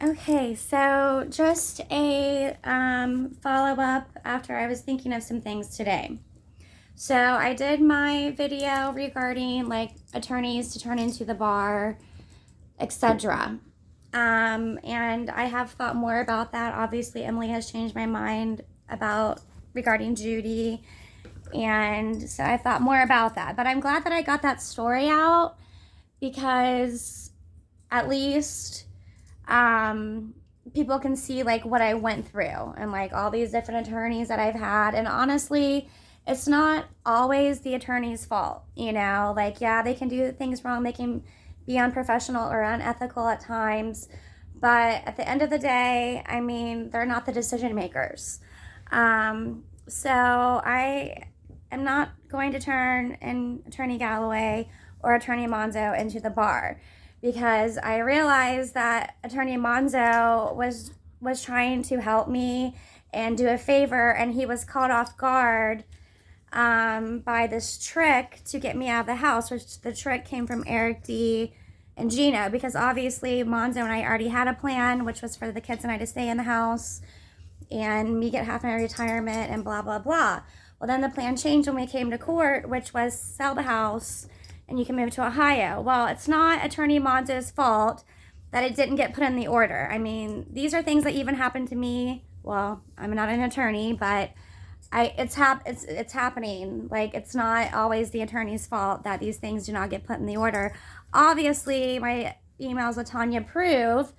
Okay, so just a follow-up after I was thinking of some things today. So I did my video regarding like attorneys to turn into the bar, etc. And I have thought more about that. Obviously, Emily has changed my mind about regarding Judy, and so I thought more about that. But I'm glad that I got that story out because at least um, people can see like what I went through and like all these different attorneys that I've had. And honestly, it's not always the attorney's fault, you know? Like, yeah, they can do things wrong, they can be unprofessional or unethical at times. But at the end of the day, I mean, they're not the decision makers. So I am not going to turn in Attorney Galloway or Attorney Monzo into the bar because I realized that Attorney Monzo was trying to help me and do a favor, and he was caught off guard by this trick to get me out of the house, which the trick came from Eric D. and Gino, because obviously Monzo and I already had a plan, which was for the kids and I to stay in the house and me get half my retirement and blah, blah, blah. Well, then the plan changed when we came to court, which was sell the house and you can move to Ohio. Well, it's not Attorney Monzo's fault that it didn't get put in the order. I mean, these are things that even happened to me. Well, I'm not an attorney, but it's happening. Like, it's not always the attorney's fault that these things do not get put in the order. Obviously, my emails with Tanya prove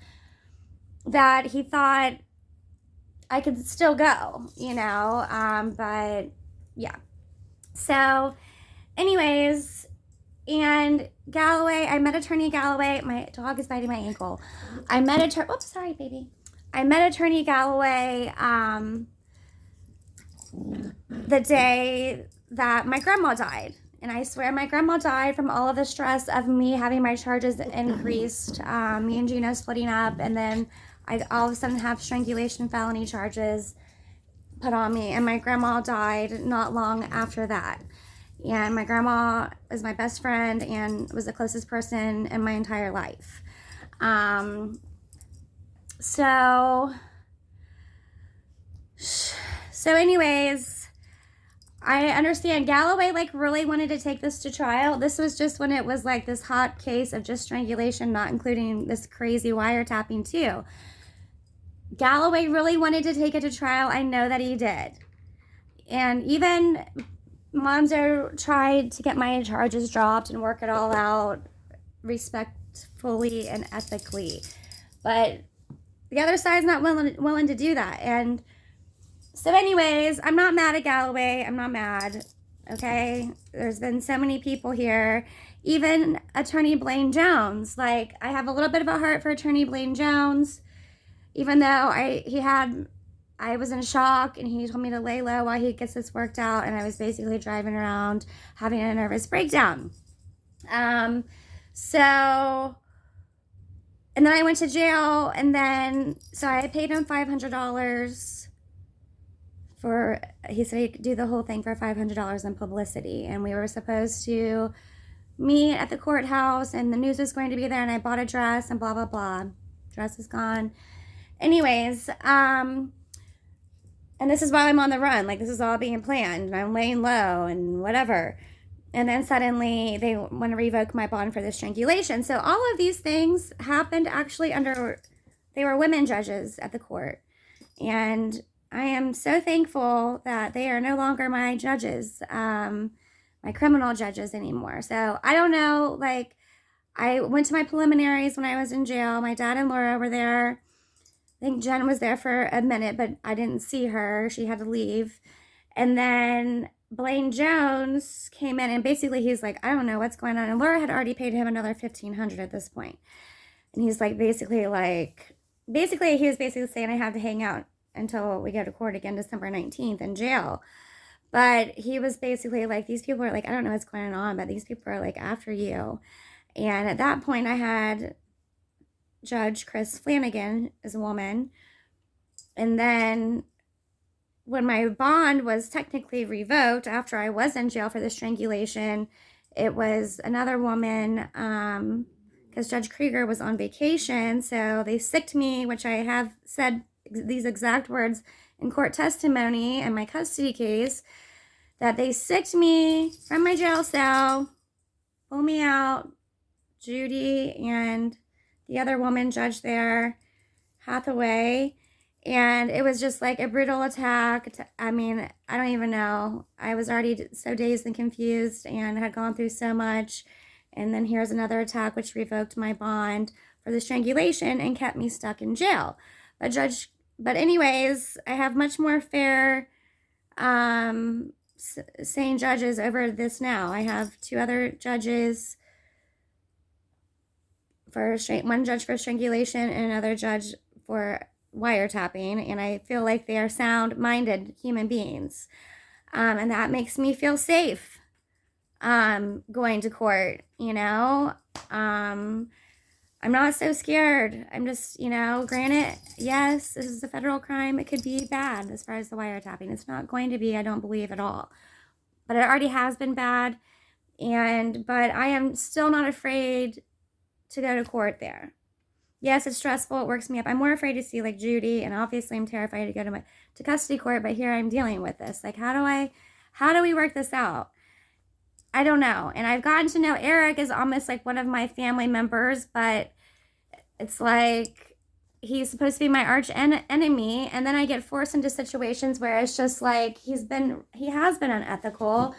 that he thought I could still go, you know, but yeah. So anyways, and Galloway, I met Attorney Galloway. My dog is biting my ankle. I met oops, sorry, baby. I met Attorney Galloway the day that my grandma died. And I swear my grandma died from all of the stress of me having my charges increased, me and Gino splitting up, and then I all of a sudden have strangulation felony charges put on me. And my grandma died not long after that. And my grandma was my best friend and was the closest person in my entire life. So anyways, I understand Galloway like really wanted to take this to trial. This was just when it was like this hot case of just strangulation, not including this crazy wiretapping too. Galloway really wanted to take it to trial. I know that he did. And even Monzo tried to get my charges dropped and work it all out respectfully and ethically. But the other side's not willing to do that. And so anyways, I'm not mad at Galloway. I'm not mad. Okay? There's been so many people here. Even Attorney Blaine Jones. Like, I have a little bit of a heart for Attorney Blaine Jones. Even though I was in shock and he told me to lay low while he gets this worked out, and I was basically driving around having a nervous breakdown. So, and then I went to jail, and then, so I paid him $500 for, he said he'd do the whole thing for $500 in publicity, and we were supposed to meet at the courthouse, and the news was going to be there, and I bought a dress, and blah, blah, blah. Dress is gone. Anyways, and this is while I'm on the run. Like, this is all being planned, and I'm laying low and whatever. And then suddenly they want to revoke my bond for the strangulation. So all of these things happened actually under, they were women judges at the court. And I am so thankful that they are no longer my judges, my criminal judges anymore. So I don't know, like, I went to my preliminaries when I was in jail. My dad and Laura were there. I think Jen was there for a minute, but I didn't see her. She had to leave. And then Blaine Jones came in, and basically he's like, I don't know what's going on. And Laura had already paid him another $1,500 at this point. And he's like, he was basically saying I have to hang out until we go to court again December 19th in jail. But he was basically like, these people are like, I don't know what's going on, but these people are like after you. And at that point I had Judge Chris Flanagan as a woman. And then when my bond was technically revoked after I was in jail for the strangulation, it was another woman, because Judge Krieger was on vacation. So they sicked me, which I have said these exact words in court testimony in my custody case, that they sicked me from my jail cell, pulled me out, Judy and the other woman judge there, Hathaway, and it was just like a brutal attack. I mean, I don't even know. I was already so dazed and confused and had gone through so much. And then here's another attack, which revoked my bond for the strangulation and kept me stuck in jail. But anyways, I have much more fair, sane judges over this now. I have 2 other judges for one judge for strangulation and another judge for wiretapping, and I feel like they are sound-minded human beings, and that makes me feel safe going to court. I'm not so scared. I'm just, granted, yes, this is a federal crime. It could be bad as far as the wiretapping. It's not going to be, I don't believe, at all, but it already has been bad, but I am still not afraid to go to court there. Yes, it's stressful. It works me up. I'm more afraid to see like Judy, and obviously I'm terrified to go to custody court, but here I'm dealing with this. Like, how do we work this out? I don't know. And I've gotten to know Eric as almost like one of my family members, but it's like he's supposed to be my arch enemy, and then I get forced into situations where it's just like he has been unethical.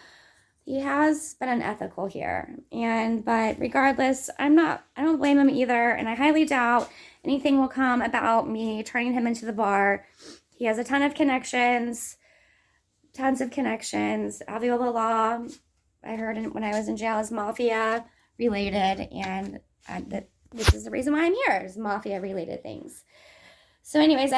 He has been unethical here. But regardless, I don't blame him either. And I highly doubt anything will come about me turning him into the bar. He has a ton of connections, tons of connections. Aviola law, I heard when I was in jail, is mafia related. And this is the reason why I'm here, is mafia related things. So anyways,